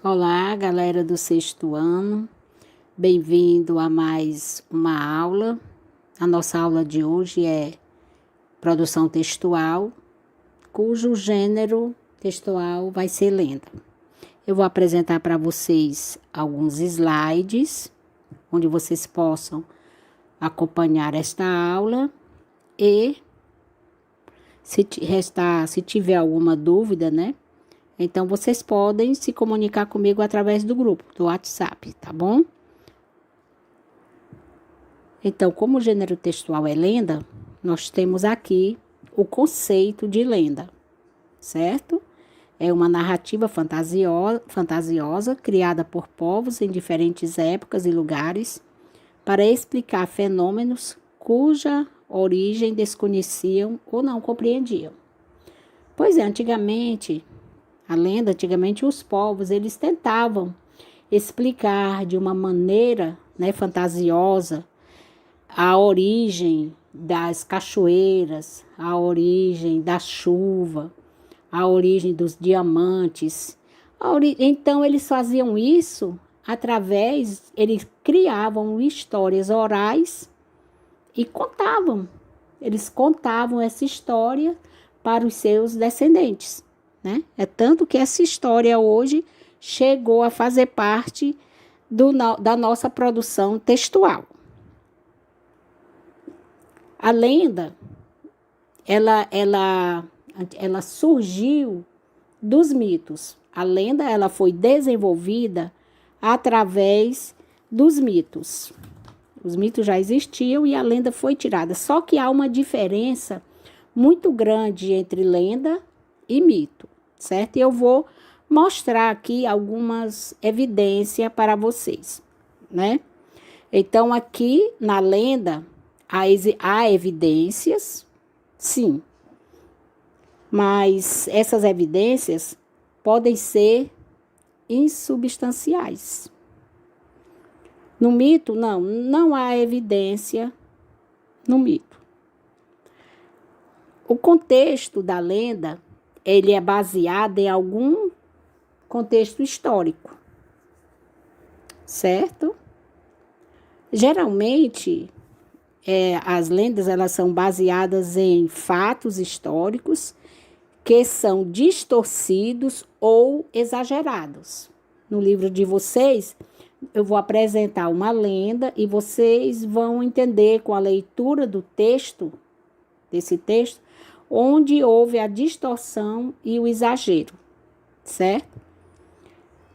Olá, galera do sexto ano, bem-vindo a mais uma aula. A nossa aula de hoje é produção textual, cujo gênero textual vai ser lenda. Eu vou apresentar para vocês alguns slides, onde vocês possam acompanhar esta aula e, se tiver alguma dúvida, né? Então, vocês podem se comunicar comigo através do grupo, do WhatsApp, tá bom? Então, como o gênero textual é lenda, nós temos aqui o conceito de lenda, certo? É uma narrativa fantasiosa criada por povos em diferentes épocas e lugares para explicar fenômenos cuja origem desconheciam ou não compreendiam. Pois é, antigamente os povos, eles tentavam explicar de uma maneira, né, fantasiosa a origem das cachoeiras, a origem da chuva, a origem dos diamantes. Então, eles faziam isso eles criavam histórias orais e contavam. Eles contavam essa história para os seus descendentes, né? É tanto que essa história hoje chegou a fazer parte da nossa produção textual. A lenda, ela surgiu dos mitos. A lenda, ela foi desenvolvida através dos mitos. Os mitos já existiam e a lenda foi tirada. Só que há uma diferença muito grande entre lenda e mito, certo? E eu vou mostrar aqui algumas evidências para vocês, né? Então, aqui na lenda, há evidências, sim, mas essas evidências podem ser insubstanciais. No mito, não há evidência no mito. O contexto da lenda, ele é baseado em algum contexto histórico, certo? Geralmente, as lendas, elas são baseadas em fatos históricos que são distorcidos ou exagerados. No livro de vocês, eu vou apresentar uma lenda e vocês vão entender com a leitura desse texto, onde houve a distorção e o exagero, certo?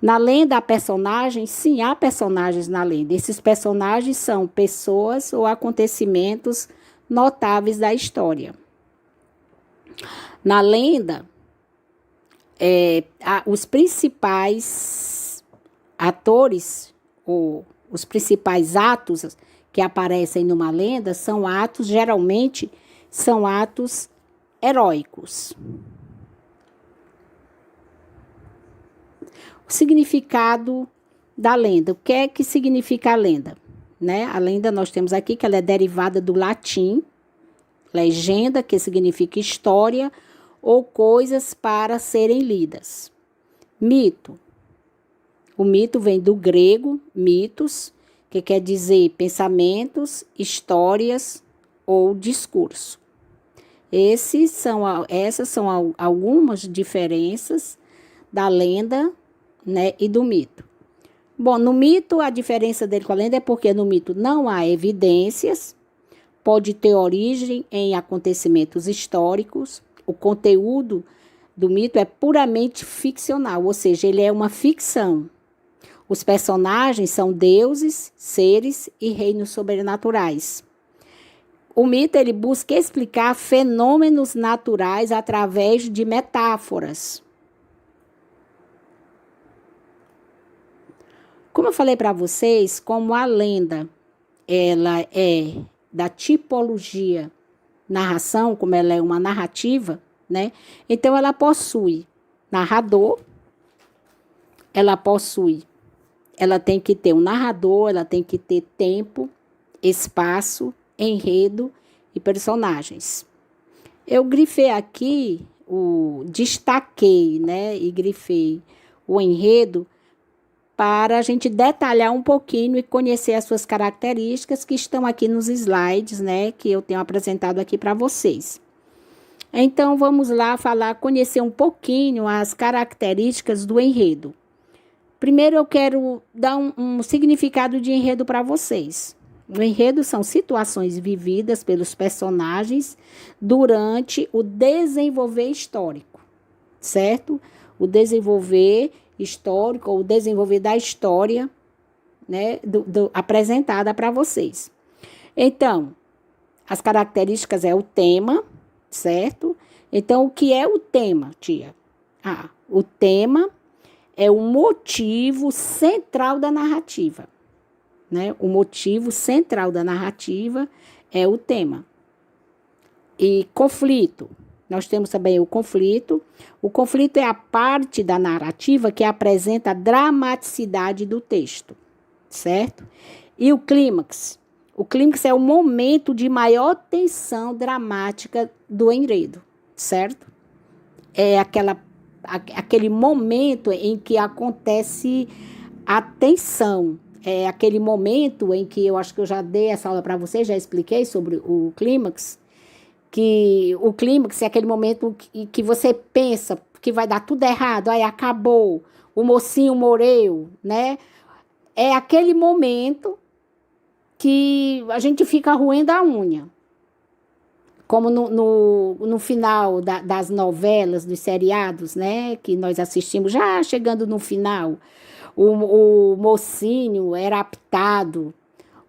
Na lenda há personagens? Sim, há personagens na lenda. Esses personagens são pessoas ou acontecimentos notáveis da história. Na lenda, os principais atores ou os principais atos que aparecem numa lenda geralmente são atos heróicos. O significado da lenda. O que é que significa a lenda? Né? A lenda, nós temos aqui que ela é derivada do latim, legenda, que significa história ou coisas para serem lidas. Mito. O mito vem do grego, mitos, que quer dizer pensamentos, histórias ou discurso. Essas são algumas diferenças da lenda, né, e do mito. Bom, no mito, a diferença dele com a lenda é porque no mito não há evidências, pode ter origem em acontecimentos históricos, o conteúdo do mito é puramente ficcional, ou seja, ele é uma ficção. Os personagens são deuses, seres e reinos sobrenaturais. O mito, ele busca explicar fenômenos naturais através de metáforas. Como eu falei para vocês, como a lenda, ela é da tipologia narração, como ela é uma narrativa, né? Então, ela possui narrador, ela tem que ter um narrador, ela tem que ter tempo, espaço, enredo e personagens. Eu grifei aqui, destaquei, né? E grifei o enredo para a gente detalhar um pouquinho e conhecer as suas características que estão aqui nos slides, né, que eu tenho apresentado aqui para vocês. Então, vamos lá conhecer um pouquinho as características do enredo. Primeiro, eu quero dar um significado de enredo para vocês. O enredo são situações vividas pelos personagens durante o desenvolver histórico, certo? O desenvolver histórico, ou o desenvolver da história, né, apresentada para vocês. Então, as características é o tema, certo? Então, o que é o tema, tia? O tema é o motivo central da narrativa, né? O motivo central da narrativa é o tema. E conflito. Nós temos também o conflito. O conflito é a parte da narrativa que apresenta a dramaticidade do texto, certo? E o clímax. O clímax é o momento de maior tensão dramática do enredo, certo? É aquele momento em que acontece a tensão. É aquele momento em que eu acho que eu já dei essa aula para vocês, já expliquei sobre o clímax, que o clímax é aquele momento que você pensa que vai dar tudo errado, aí acabou, o mocinho morreu, né? É aquele momento que a gente fica roendo a unha. Como no final das novelas, dos seriados, né? Que nós assistimos, já chegando no final, o mocinho é raptado,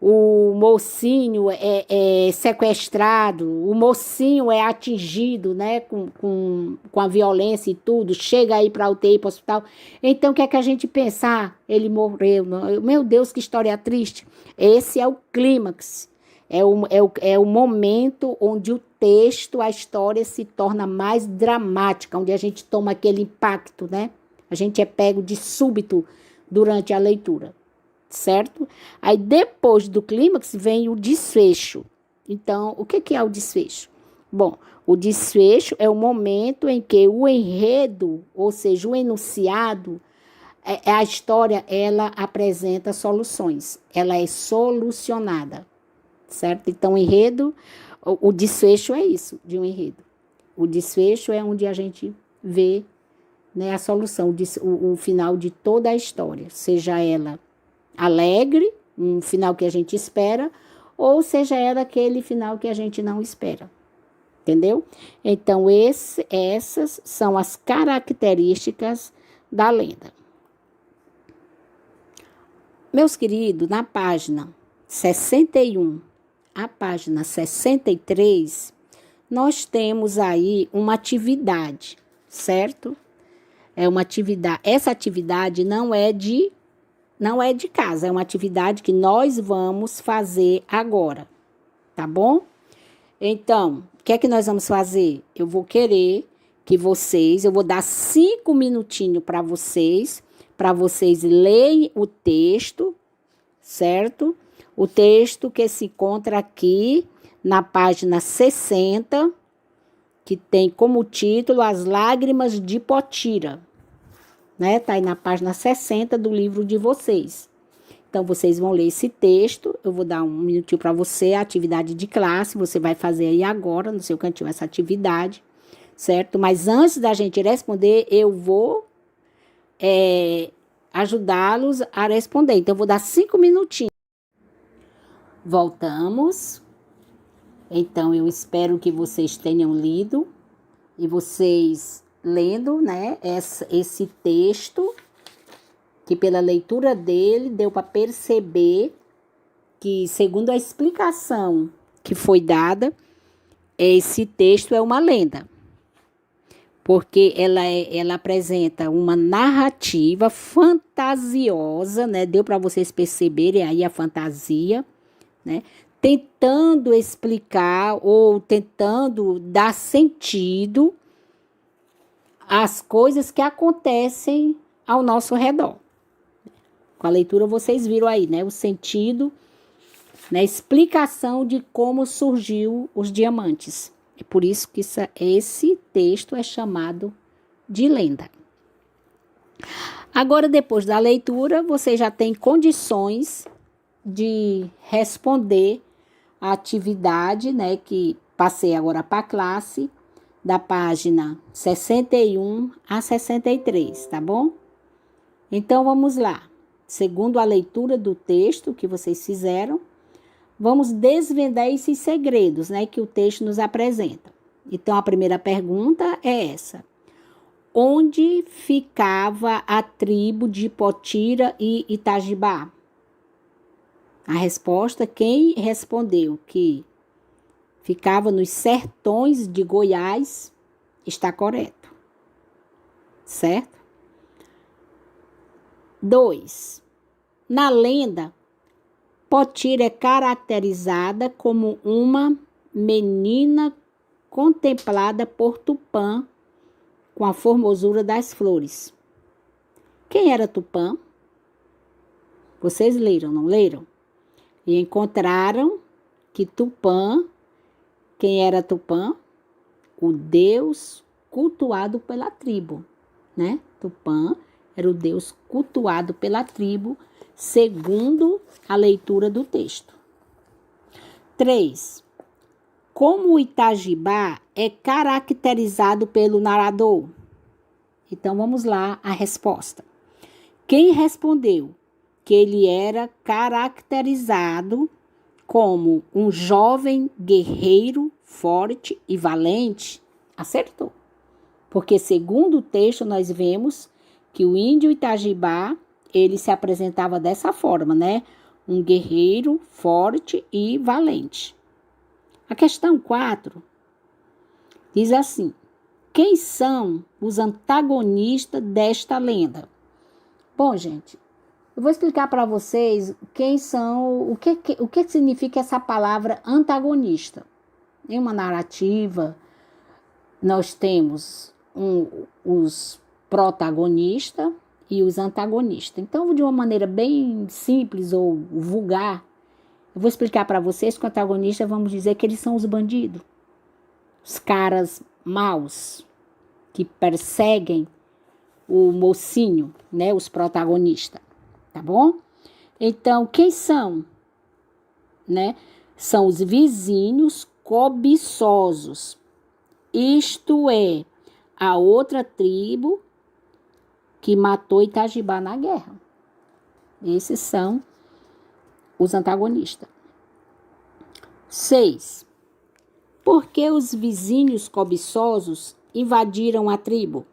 o mocinho é sequestrado, o mocinho é atingido, né? Com a violência e tudo, chega aí para UTI, para o hospital. Então, o que é que a gente pensa? Ele morreu. Meu Deus, que história triste. Esse é o clímax. É o momento onde o texto, a história se torna mais dramática, onde a gente toma aquele impacto, né? A gente é pego de súbito durante a leitura, certo? Aí depois do clímax vem o desfecho. Então, o que é o desfecho? Bom, o desfecho é o momento em que o enredo, ou seja, o enunciado, a história, ela apresenta soluções, ela é solucionada. Certo? Então, o desfecho é isso, de um enredo. O desfecho é onde a gente vê, né, a solução, o final de toda a história. Seja ela alegre, um final que a gente espera, ou seja ela aquele final que a gente não espera. Entendeu? Então, essas são as características da lenda. Meus queridos, na página 61, a página 63, nós temos aí uma atividade, certo? É uma atividade. Essa atividade não é de casa, é uma atividade que nós vamos fazer agora, tá bom? Então, o que é que nós vamos fazer? Eu vou querer que eu vou dar 5 minutinhos para vocês lerem o texto, certo? O texto que se encontra aqui na página 60, que tem como título As Lágrimas de Potira, né? Tá aí na página 60 do livro de vocês. Então, vocês vão ler esse texto, eu vou dar um minutinho para você, a atividade de classe, você vai fazer aí agora, no seu cantinho, essa atividade, certo? Mas antes da gente responder, eu vou ajudá-los a responder. Então, eu vou dar 5 minutinhos. Voltamos. Então, eu espero que vocês tenham lido e vocês lendo, né, esse texto, que pela leitura dele deu para perceber que, segundo a explicação que foi dada, esse texto é uma lenda, porque ela apresenta uma narrativa fantasiosa, né? Deu para vocês perceberem aí a fantasia, né? Tentando explicar ou tentando dar sentido às coisas que acontecem ao nosso redor. Com a leitura vocês viram aí, né? O sentido, né? A explicação de como surgiu os diamantes. É por isso que esse texto é chamado de lenda. Agora, depois da leitura, você já tem condições de responder a atividade, né, que passei agora para a classe, da página 61 a 63, tá bom? Então, vamos lá. Segundo a leitura do texto que vocês fizeram, vamos desvendar esses segredos, né, que o texto nos apresenta. Então, a primeira pergunta é essa. Onde ficava a tribo de Potira e Itajibá? A resposta, quem respondeu que ficava nos sertões de Goiás, está correto. Certo? 2. Na lenda, Potira é caracterizada como uma menina contemplada por Tupã com a formosura das flores. Quem era Tupã? Vocês leram, não leram? E encontraram que Tupã, quem era Tupã? O deus cultuado pela tribo, né? Tupã era o deus cultuado pela tribo, segundo a leitura do texto. 3. Como o Itajibá é caracterizado pelo narrador? Então, vamos lá a resposta. Quem respondeu que ele era caracterizado como um jovem guerreiro forte e valente, acertou. Porque, segundo o texto, nós vemos que o índio Itajibá, ele se apresentava dessa forma, né? Um guerreiro forte e valente. A questão 4 diz assim: quem são os antagonistas desta lenda? Bom, gente, eu vou explicar para vocês quem são, o que significa essa palavra antagonista. Em uma narrativa, nós temos os protagonistas e os antagonistas. Então, de uma maneira bem simples ou vulgar, eu vou explicar para vocês que o antagonista, vamos dizer que eles são os bandidos, os caras maus que perseguem o mocinho, né, os protagonistas, tá bom? Então, quem são? Né? São os vizinhos cobiçosos, isto é, a outra tribo que matou Itajibá na guerra. Esses são os antagonistas. 6. Por que os vizinhos cobiçosos invadiram a tribo?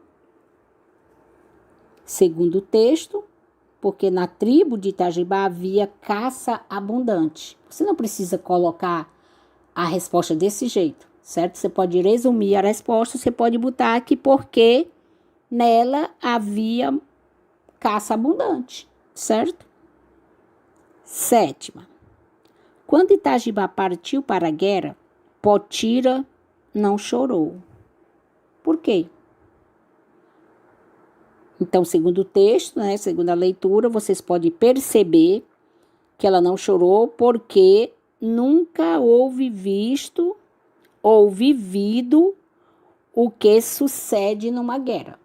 Segundo o texto, porque na tribo de Itajibá havia caça abundante. Você não precisa colocar a resposta desse jeito, certo? Você pode resumir a resposta, você pode botar aqui porque nela havia caça abundante, certo? 7. Quando Itajibá partiu para a guerra, Potira não chorou. Por quê? Então, segundo o texto, né, segundo a leitura, vocês podem perceber que ela não chorou porque nunca houve visto ou vivido o que sucede numa guerra.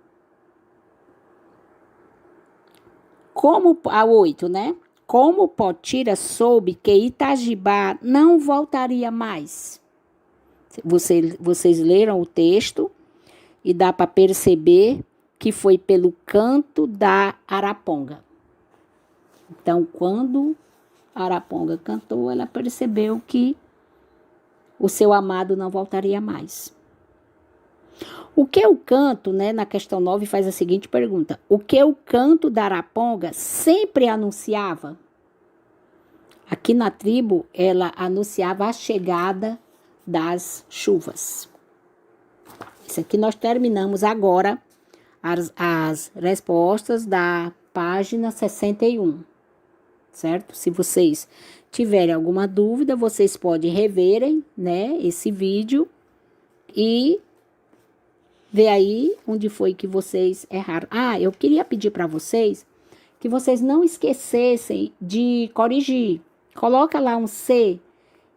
Como a 8, né? Como Potira soube que Itajibá não voltaria mais? Vocês leram o texto e dá para perceber que foi pelo canto da araponga. Então, quando a araponga cantou, ela percebeu que o seu amado não voltaria mais. O que o canto, né, na questão 9, faz a seguinte pergunta: o que o canto da araponga sempre anunciava? Aqui na tribo, ela anunciava a chegada das chuvas. Isso aqui nós terminamos agora as respostas da página 61, certo? Se vocês tiverem alguma dúvida, vocês podem reverem, né, esse vídeo e ver aí onde foi que vocês erraram. Ah, eu queria pedir para vocês que vocês não esquecessem de corrigir. Coloca lá um C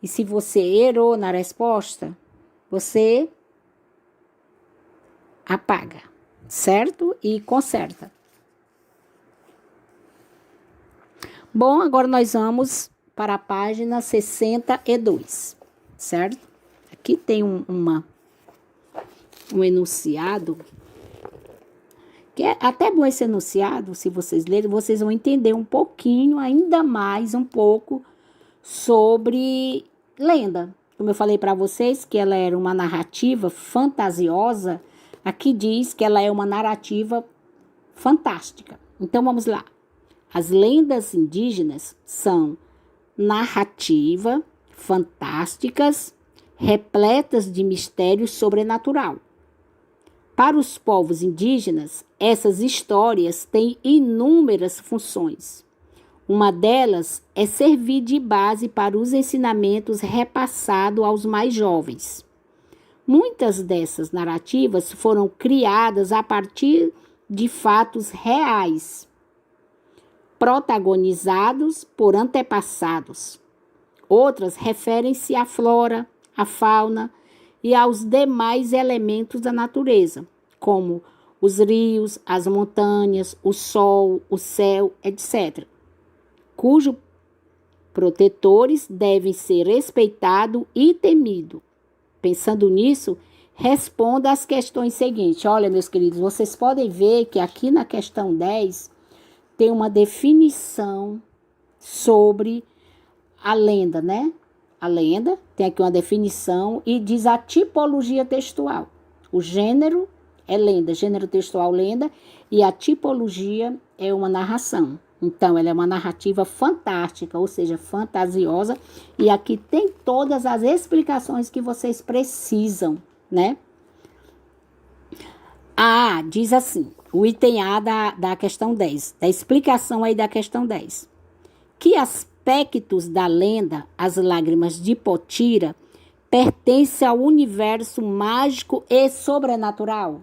e se você errou na resposta, você apaga, certo? E conserta. Bom, agora nós vamos para a página 62, certo? Aqui tem um enunciado, que é até bom esse enunciado, se vocês lerem, vocês vão entender um pouquinho, ainda mais um pouco, sobre lenda. Como eu falei para vocês que ela era uma narrativa fantasiosa, aqui diz que ela é uma narrativa fantástica. Então vamos lá. As lendas indígenas são narrativa, fantásticas, repletas de mistério sobrenatural. Para os povos indígenas, essas histórias têm inúmeras funções. Uma delas é servir de base para os ensinamentos repassados aos mais jovens. Muitas dessas narrativas foram criadas a partir de fatos reais, protagonizados por antepassados. Outras referem-se à flora, à fauna e aos demais elementos da natureza, como os rios, as montanhas, o sol, o céu, etc., cujos protetores devem ser respeitados e temidos. Pensando nisso, responda às questões seguintes. Olha, meus queridos, vocês podem ver que aqui na questão 10 tem uma definição sobre a lenda, né? A lenda tem aqui uma definição e diz a tipologia textual. O gênero é lenda, gênero textual lenda, e a tipologia é uma narração. Então, ela é uma narrativa fantástica, ou seja, fantasiosa, e aqui tem todas as explicações que vocês precisam, né? Diz assim, o item A da questão 10, da explicação aí da questão 10. Que aspectos da lenda, as lágrimas de Potira, pertencem ao universo mágico e sobrenatural?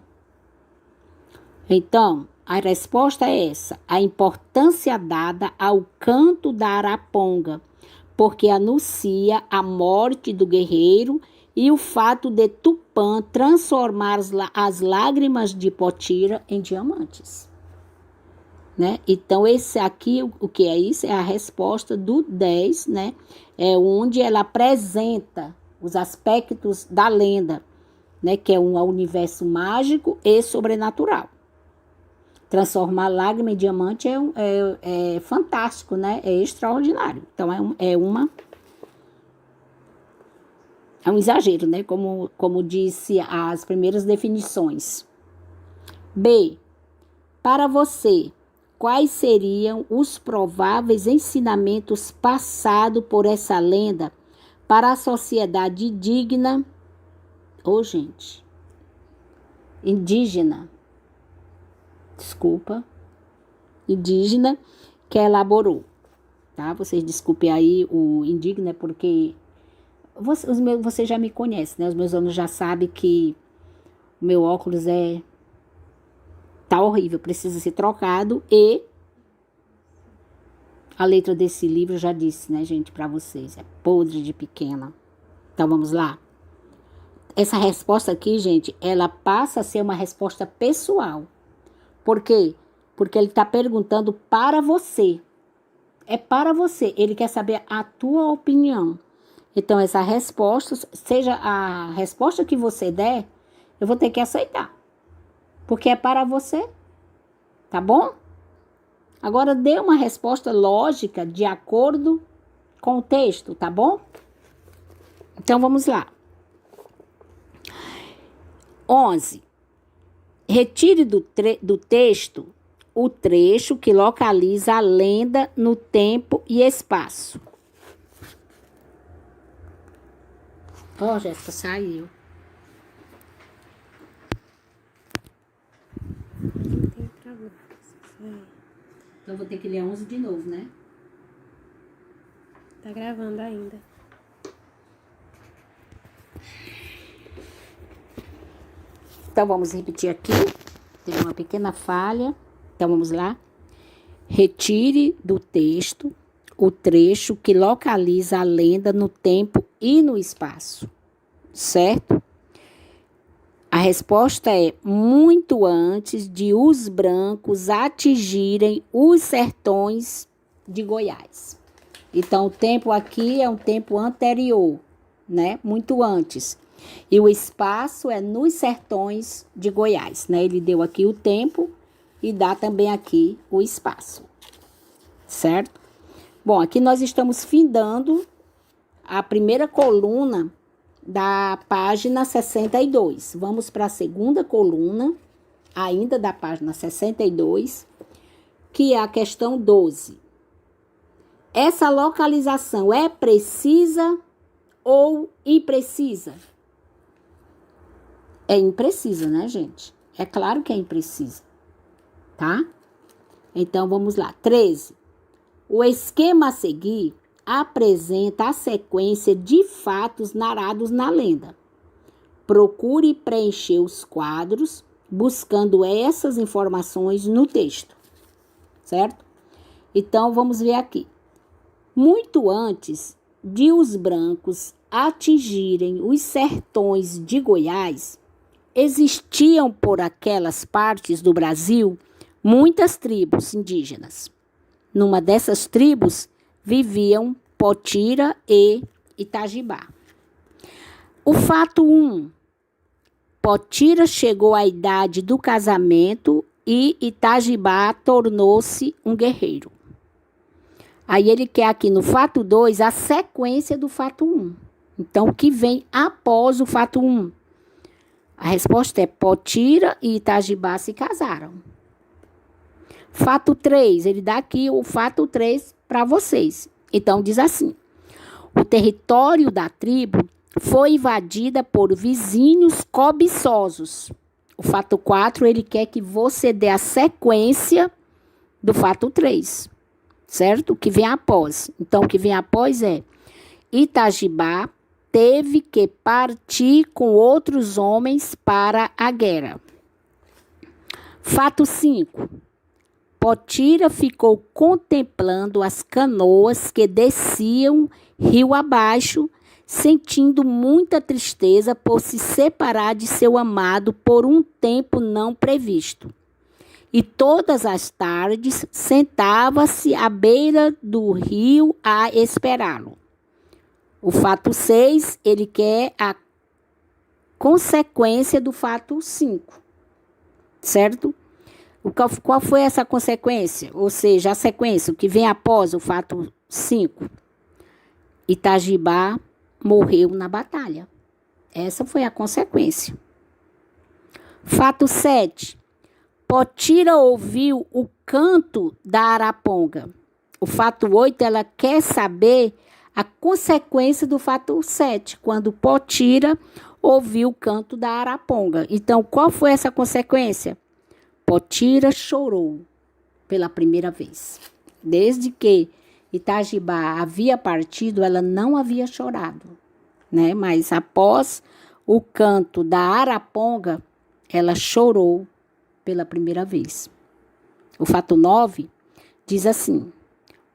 Então, a resposta é essa: a importância dada ao canto da araponga, porque anuncia a morte do guerreiro e o fato de Tupã transformar as lágrimas de Potira em diamantes. Né? Então, esse aqui, o que é isso? É a resposta do 10, né? É onde ela apresenta os aspectos da lenda, né? Que é um universo mágico e sobrenatural. Transformar lágrima em diamante é fantástico, né? É extraordinário. Então, é um exagero, né? Como disse as primeiras definições. B. Para você, quais seriam os prováveis ensinamentos passados por essa lenda para a sociedade indígena que elaborou, tá? Vocês desculpem aí o indígena, porque você já me conhece, né? Os meus alunos já sabem que o meu óculos tá horrível, precisa ser trocado, e a letra desse livro já disse, né, gente, para vocês, é podre de pequena. Então, vamos lá. Essa resposta aqui, gente, ela passa a ser uma resposta pessoal. Por quê? Porque ele está perguntando para você. É para você. Ele quer saber a tua opinião. Então, essa resposta, seja a resposta que você der, eu vou ter que aceitar. Porque é para você. Tá bom? Agora, dê uma resposta lógica de acordo com o texto, tá bom? Então, vamos lá. 11. Retire do texto o trecho que localiza a lenda no tempo e espaço. Jéssica, saiu. Então, vou ter que ler 11 de novo, né? Tá gravando ainda. Então, vamos repetir aqui. Tem uma pequena falha. Então, vamos lá. Retire do texto o trecho que localiza a lenda no tempo e no espaço. Certo? A resposta é muito antes de os brancos atingirem os sertões de Goiás. Então, o tempo aqui é um tempo anterior, né? Muito antes. E o espaço é nos sertões de Goiás, né? Ele deu aqui o tempo e dá também aqui o espaço, certo? Bom, aqui nós estamos findando a primeira coluna da página 62. Vamos para a segunda coluna, ainda da página 62, que é a questão 12. Essa localização é precisa ou imprecisa? É imprecisa, né, gente? É claro que é imprecisa, tá? Então, vamos lá. 13. O esquema a seguir apresenta a sequência de fatos narrados na lenda. Procure preencher os quadros buscando essas informações no texto, certo? Então, vamos ver aqui. Muito antes de os brancos atingirem os sertões de Goiás, existiam por aquelas partes do Brasil muitas tribos indígenas. Numa dessas tribos viviam Potira e Itajibá. O fato 1. Potira chegou à idade do casamento e Itajibá tornou-se um guerreiro. Aí ele quer aqui no fato 2 a sequência do fato 1. Então, o que vem após o fato 1? A resposta é Potira e Itajibá se casaram. Fato 3, ele dá aqui o fato 3 para vocês. Então, diz assim: o território da tribo foi invadida por vizinhos cobiçosos. O fato 4, ele quer que você dê a sequência do fato 3. Certo? O que vem após. Então, o que vem após é Itajibá teve que partir com outros homens para a guerra. Fato 5. Potira ficou contemplando as canoas que desciam rio abaixo, sentindo muita tristeza por se separar de seu amado por um tempo não previsto. E todas as tardes sentava-se à beira do rio a esperá-lo. O fato 6, ele quer a consequência do fato 5, certo? Qual foi essa consequência? Ou seja, a sequência, o que vem após o fato 5. Itajibá morreu na batalha. Essa foi a consequência. Fato 7. Potira ouviu o canto da araponga. O fato 8, ela quer saber a consequência do fato 7, quando Potira ouviu o canto da araponga. Então, qual foi essa consequência? Potira chorou pela primeira vez. Desde que Itajibá havia partido, ela não havia chorado, né? Mas após o canto da araponga, ela chorou pela primeira vez. O fato 9 diz assim: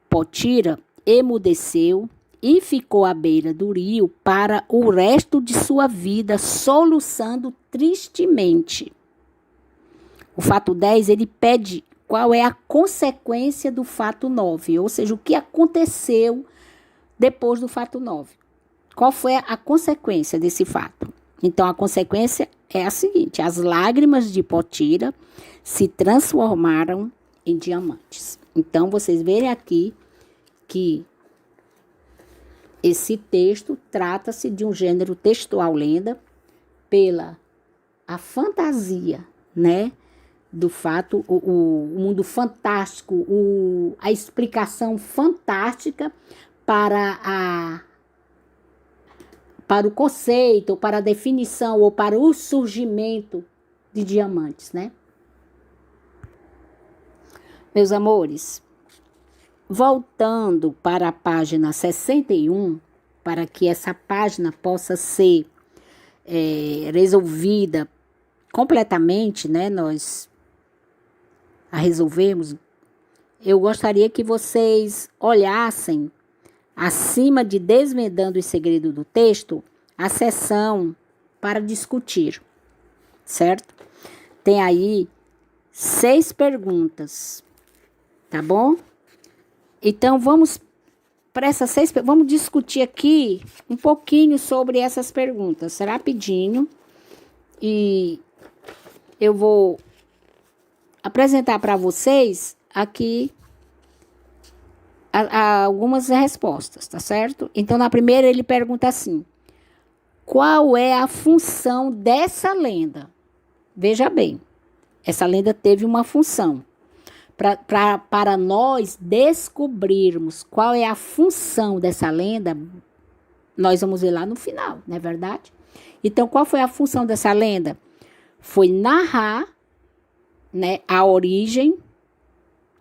Potira emudeceu e ficou à beira do rio para o resto de sua vida, soluçando tristemente. O fato 10, ele pede qual é a consequência do fato 9, ou seja, o que aconteceu depois do fato 9. Qual foi a consequência desse fato? Então, a consequência é a seguinte: as lágrimas de Potira se transformaram em diamantes. Então, vocês verem aqui que esse texto trata-se de um gênero textual lenda pela a fantasia, né? Do fato, o mundo fantástico, a explicação fantástica para o conceito, para a definição ou para o surgimento de diamantes, né? Meus amores, voltando para a página 61, para que essa página possa ser resolvida completamente, né? Nós a resolvermos, eu gostaria que vocês olhassem acima de Desvendando os Segredos do Texto, a seção para discutir, certo? Tem aí 6 perguntas, tá bom? Então, vamos para essas 6, vamos discutir aqui um pouquinho sobre essas perguntas, rapidinho, e eu vou apresentar para vocês aqui algumas respostas, tá certo? Então, na primeira ele pergunta assim: qual é a função dessa lenda? Veja bem, essa lenda teve uma função. Para nós descobrirmos qual é a função dessa lenda, nós vamos ver lá no final, não é verdade? Então, qual foi a função dessa lenda? Foi narrar, né, a origem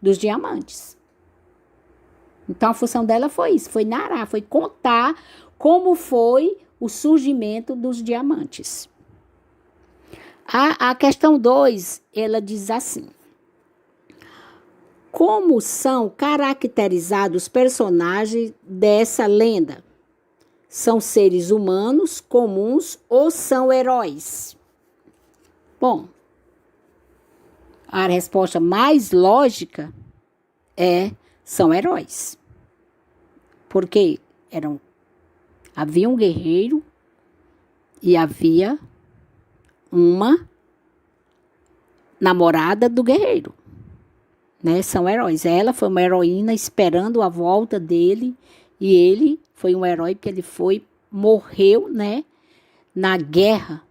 dos diamantes. Então, a função dela foi isso, foi narrar, foi contar como foi o surgimento dos diamantes. A questão 2, ela diz assim: como são caracterizados os personagens dessa lenda? São seres humanos comuns ou são heróis? Bom, a resposta mais lógica são heróis. Porque havia um guerreiro e havia uma namorada do guerreiro. Né, são heróis. Ela foi uma heroína esperando a volta dele, e ele foi um herói porque ele morreu, né, na guerra.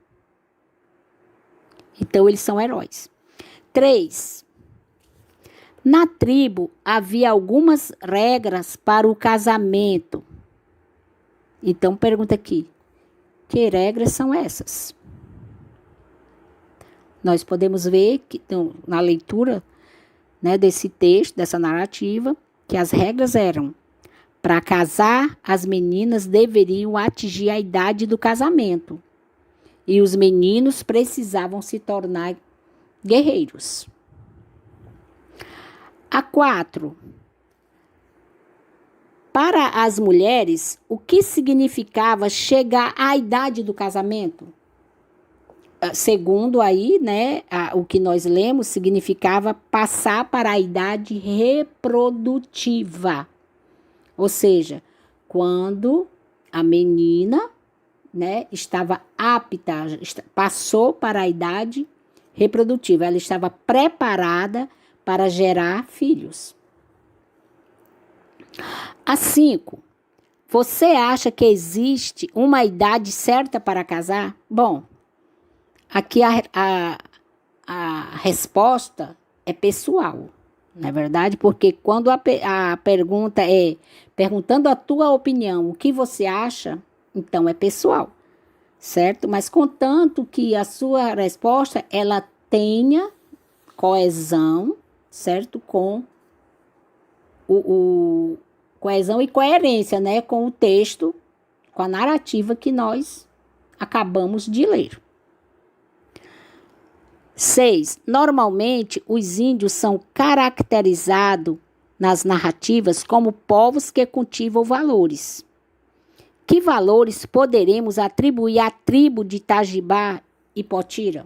Então, eles são heróis. 3. Na tribo havia algumas regras para o casamento. Então, pergunta aqui: que regras são essas? Nós podemos ver que na leitura, né, desse texto, dessa narrativa, que as regras eram: para casar, as meninas deveriam atingir a idade do casamento e os meninos precisavam se tornar guerreiros. A 4. Para as mulheres, o que significava chegar à idade do casamento? Segundo aí, né, o que nós lemos, significava passar para a idade reprodutiva. Ou seja, quando a menina, né, estava apta, passou para a idade reprodutiva, ela estava preparada para gerar filhos. A 5. Você acha que existe uma idade certa para casar? Bom, aqui a resposta é pessoal, não é verdade? Porque quando a pergunta é perguntando a tua opinião, o que você acha, então é pessoal, certo? Mas contanto que a sua resposta, ela tenha coesão, certo? Com coesão e coerência, né? Com o texto, com a narrativa que nós acabamos de ler. 6. Normalmente, os índios são caracterizados nas narrativas como povos que cultivam valores. Que valores poderemos atribuir à tribo de Itajibá e Potira?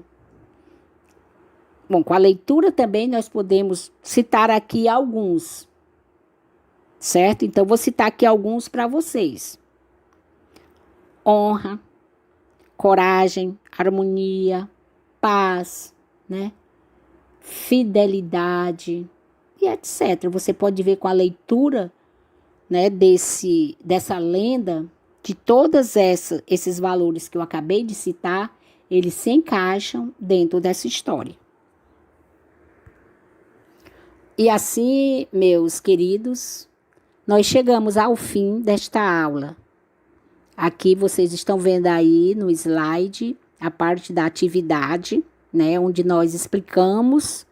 Bom, com a leitura também nós podemos citar aqui alguns, certo? Então, vou citar aqui alguns para vocês. Honra, coragem, harmonia, paz, né? Fidelidade e etc. Você pode ver com a leitura, né, dessa lenda que todos esses valores que eu acabei de citar, eles se encaixam dentro dessa história. E assim, meus queridos, nós chegamos ao fim desta aula. Aqui vocês estão vendo aí no slide a parte da atividade, né, onde nós explicamos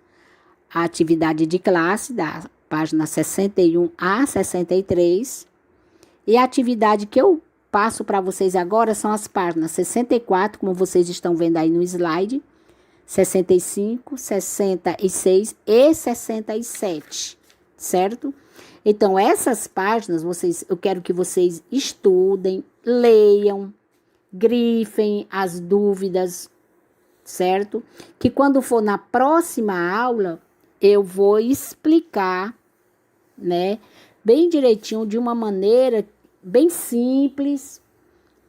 a atividade de classe da página 61 a 63. E a atividade que eu passo para vocês agora são as páginas 64, como vocês estão vendo aí no slide, 65, 66 e 67, certo? Então, essas páginas, eu quero que vocês estudem, leiam, grifem as dúvidas, certo? Que quando for na próxima aula, eu vou explicar, né, bem direitinho, de uma maneira bem simples,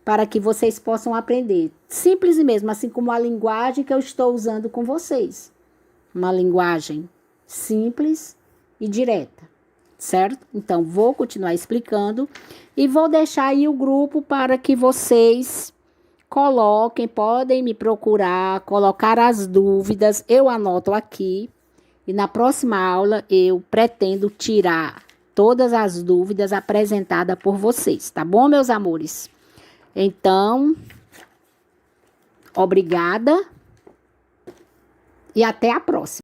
para que vocês possam aprender. Simples mesmo, assim como a linguagem que eu estou usando com vocês. Uma linguagem simples e direta, certo? Então, vou continuar explicando e vou deixar aí o grupo para que vocês coloquem, podem me procurar, colocar as dúvidas, eu anoto aqui. E na próxima aula eu pretendo tirar todas as dúvidas apresentadas por vocês, tá bom, meus amores? Então, obrigada e até a próxima.